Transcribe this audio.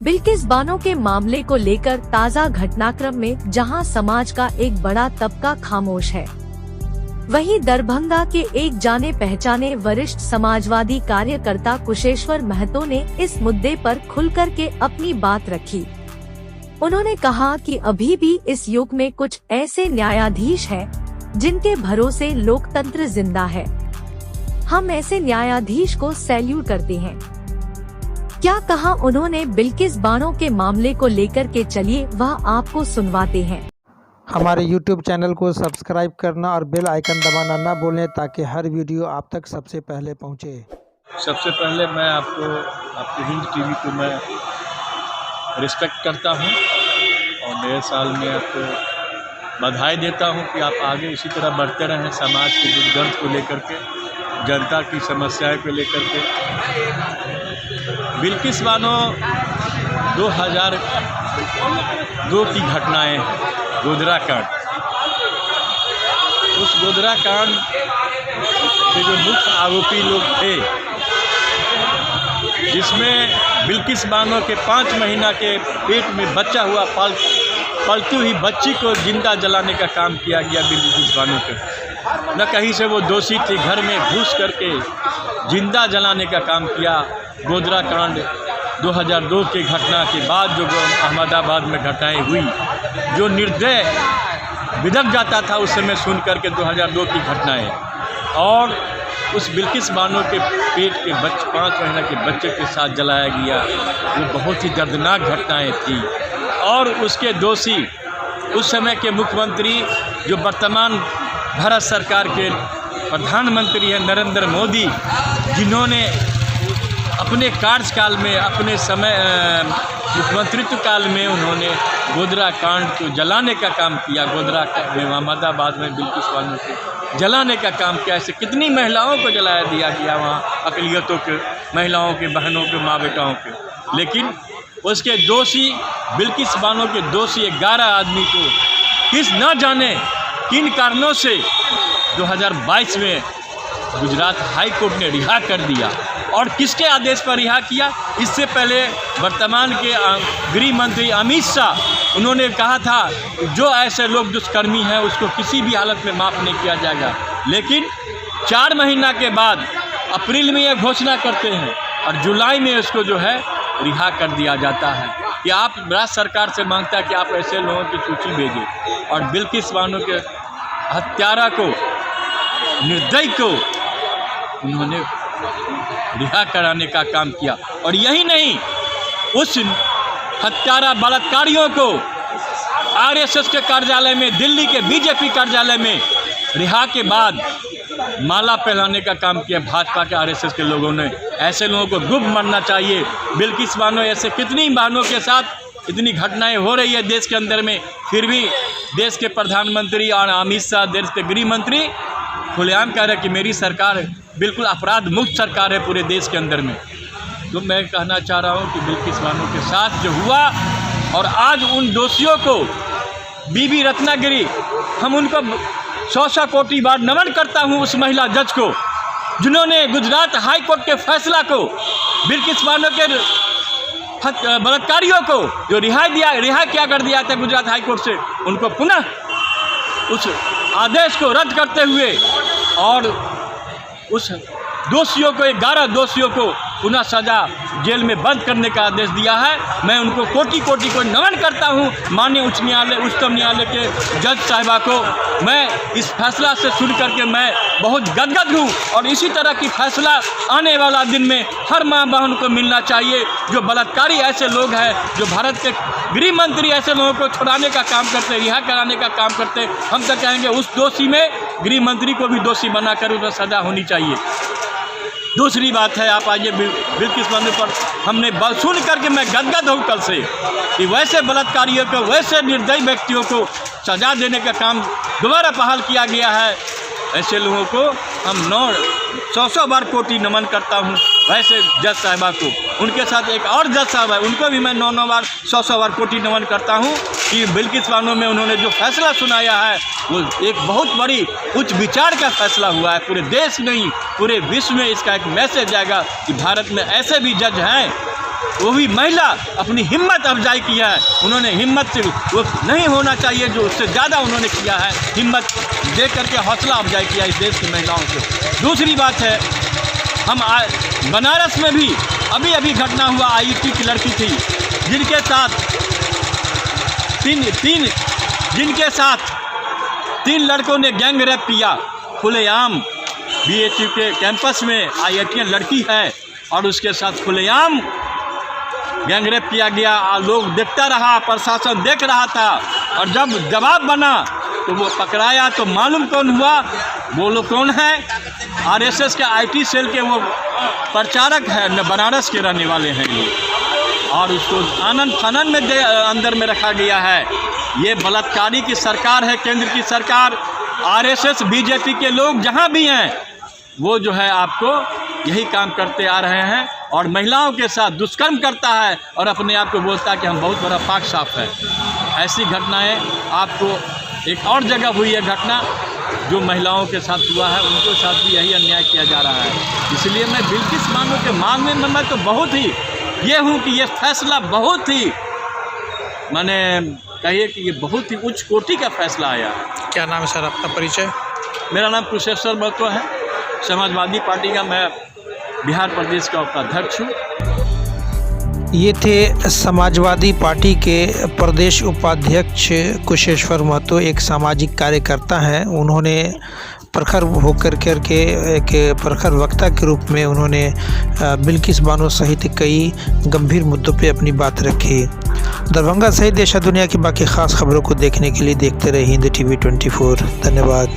बिल्किस बानो के मामले को लेकर ताज़ा घटनाक्रम में जहां समाज का एक बड़ा तबका खामोश है, वहीं दरभंगा के एक जाने पहचाने वरिष्ठ समाजवादी कार्यकर्ता कुशेश्वर महतो ने इस मुद्दे पर खुलकर के अपनी बात रखी। उन्होंने कहा कि अभी भी इस युग में कुछ ऐसे न्यायाधीश हैं जिनके भरोसे लोकतंत्र जिंदा है। हम ऐसे न्यायाधीश को सैल्यूट करते हैं। क्या कहा उन्होंने बिल्किस बानो के मामले को लेकर के, चलिए वह आपको सुनवाते हैं। हमारे YouTube चैनल को सब्सक्राइब करना और बेल आइकन दबाना ना भूलें ताकि हर वीडियो आप तक सबसे पहले पहुंचे। सबसे पहले मैं आपको आपके हिंद टीवी को मैं रिस्पेक्ट करता हूं और नए साल में आपको बधाई देता हूं कि आप आगे इसी तरह बढ़ते रहें, समाज के दुर्गंध को लेकर के, जनता की समस्याएं को लेकर के। बिल्किस बानो 2002 की घटनाएं हैं, गोधरा कांड। उस गोधरा कांड के जो मुख्य आरोपी लोग थे, जिसमें बिल्किस बानो के 5 महीना के पेट में बच्चा हुआ पलती हुई बच्ची को जिंदा जलाने का काम किया गया बिल्किस बानो के। न कहीं से वो दोषी थी, घर में घुस करके जिंदा जलाने का काम किया। गोधरा कांड 2002 की घटना के बाद जो अहमदाबाद में घटनाएं हुई, जो निर्दय बिदक जाता था उस समय सुन करके 2002 की घटनाएं, और उस बिल्किस बानो के पेट के 5 महीना के बच्चे के साथ जलाया गया, वो बहुत ही दर्दनाक घटनाएं थी। और उसके दोषी उस समय के मुख्यमंत्री, जो वर्तमान भारत सरकार के प्रधानमंत्री हैं नरेंद्र मोदी, जिन्होंने अपने कार्यकाल में, अपने समय मुख्यमंत्रित्व काल में उन्होंने गोधरा कांड को जलाने का काम किया। गोधरा में अहमदाबाद में बिल्किस बानो को जलाने का काम किया। ऐसे कितनी महिलाओं को जलाया दिया गया वहाँ, अक़लियतों के, महिलाओं के, बहनों के, माँ बेटाओं के। लेकिन उसके दोषी, बिल्किस बानो के दोषी 11 आदमी को किस न जाने किन कारणों से 2022 में गुजरात हाई कोर्ट ने रिहा कर दिया। और किसके आदेश पर रिहा किया? इससे पहले वर्तमान के गृह मंत्री अमित शाह, उन्होंने कहा था जो ऐसे लोग दुष्कर्मी हैं उसको किसी भी हालत में माफ़ नहीं किया जाएगा। लेकिन 4 महीना के बाद अप्रैल में ये घोषणा करते हैं और जुलाई में उसको जो है रिहा कर दिया जाता है कि आप राज्य सरकार से मांगता है कि आप ऐसे लोगों की सूची भेजें। और बिल्किस बानो के हत्यारा को, निर्दयी को उन्होंने रिहा कराने का काम किया। और यही नहीं, उस हत्यारा बलात्कारियों को आरएसएस के कार्यालय में, दिल्ली के बीजेपी कार्यालय में रिहा के बाद माला पहनाने का काम किया भाजपा के, आरएसएस के लोगों ने। ऐसे लोगों को गुप्त मरना चाहिए। बिल्किस बानो ऐसे कितनी बहनों के साथ इतनी घटनाएं हो रही है देश के अंदर में, फिर भी देश के प्रधानमंत्री और अमित शाह, देश के गृह मंत्री खुलेआम कह रहे कि मेरी सरकार बिल्कुल अपराध मुक्त सरकार है पूरे देश के अंदर में। तो मैं कहना चाह रहा हूँ कि बिल्किस बानो के साथ जो हुआ, और आज उन दोषियों को, बीबी रत्नागिरी, हम उनको 100 कोटि बार नमन करता हूँ उस महिला जज को, जिन्होंने गुजरात हाई कोर्ट के फैसला को, बिल्किस बानो के बलात्कारियों को जो रिहा किया कर दिया था गुजरात हाई कोर्ट से, उनको पुनः उस आदेश को रद्द करते हुए और उस दोषियों को, 11 दोषियों को पुनः सजा जेल में बंद करने का आदेश दिया है। मैं उनको कोटि कोटि को नमन करता हूं। माननीय उच्चतम न्यायालय के जज साहिबा को मैं इस फैसला से सुन करके मैं बहुत गदगद हूं। और इसी तरह की फैसला आने वाला दिन में हर माँ बहन को मिलना चाहिए। जो बलात्कारी ऐसे लोग हैं, जो भारत के गृह मंत्री ऐसे लोगों को छुड़ाने का काम करते, रिहा कराने का काम करते, हम तो कहेंगे उस दोषी में गृह मंत्री को भी दोषी बनाकर उसमें सजा होनी चाहिए। दूसरी बात है, आप आइए बिल्किस बानो पर हमने सुन करके मैं गदगद हूँ कल से कि वैसे बलात्कारियों को, वैसे निर्दयी व्यक्तियों को सजा देने का काम दोबारा बहाल किया गया है। ऐसे लोगों को हम 100 बार कोटि नमन करता हूँ। वैसे जज साहिबा को, उनके साथ एक और जज साहब है, उनको भी मैं 9 बार 100 बार कोटि नमन करता हूँ कि बिल्किस बानो में उन्होंने जो फैसला सुनाया है वो एक बहुत बड़ी उच्च विचार का फैसला हुआ है। पूरे देश नहीं, पूरे विश्व में इसका एक मैसेज जाएगा कि भारत में ऐसे भी जज हैं वो भी महिला अपनी हिम्मत अफजाई की है। उन्होंने हिम्मत से वो नहीं होना चाहिए जो उससे ज़्यादा उन्होंने किया है, हिम्मत दे करके हौसला अफजाई किया इस देश की महिलाओं को। दूसरी बात है, हम बनारस में भी अभी घटना हुआ, IIT की लड़की थी जिनके साथ तीन लड़कों ने गैंग रेप किया खुलेआम। BHU के कैंपस में IIT लड़की है और उसके साथ खुलेआम गैंग रेप किया गया। लोग देखता रहा, प्रशासन देख रहा था, और जब जवाब बना तो वो पकड़ाया तो मालूम कौन हुआ, वो लोग कौन है, RSS के IT सेल के वो प्रचारक है, बनारस के रहने वाले हैं ये, और उसको आनंद फानन में अंदर में रखा गया है। ये बलात्कारी की सरकार है, केंद्र की सरकार। RSS BJP के लोग जहाँ भी हैं वो जो है आपको यही काम करते आ रहे हैं, और महिलाओं के साथ दुष्कर्म करता है और अपने आप को बोलता है कि हम बहुत बड़ा पाक साफ है। ऐसी घटनाएं आपको एक और जगह हुई है घटना जो महिलाओं के साथ हुआ है, उनके साथ भी यही अन्याय किया जा रहा है। इसलिए मैं बिल्किस बानो के मामले में मैं तो बहुत ही ये हूँ कि ये फैसला बहुत ही मैंने कहिए कि ये बहुत ही उच्च कोटि का फैसला आया है। क्या नाम है सर आपका, परिचय? मेरा नाम कुशेश्वर महतो है, समाजवादी पार्टी का मैं बिहार प्रदेश का उपाध्यक्ष हूँ। ये थे समाजवादी पार्टी के प्रदेश उपाध्यक्ष कुशेश्वर महतो, एक सामाजिक कार्यकर्ता हैं। उन्होंने प्रखर होकर के एक प्रखर वक्ता के रूप में उन्होंने बिल्किस बानो सहित कई गंभीर मुद्दों पे अपनी बात रखी। दरभंगा सहित देश दुनिया की बाकी ख़ास खबरों को देखने के लिए देखते रहिए हिंद TV 24। धन्यवाद।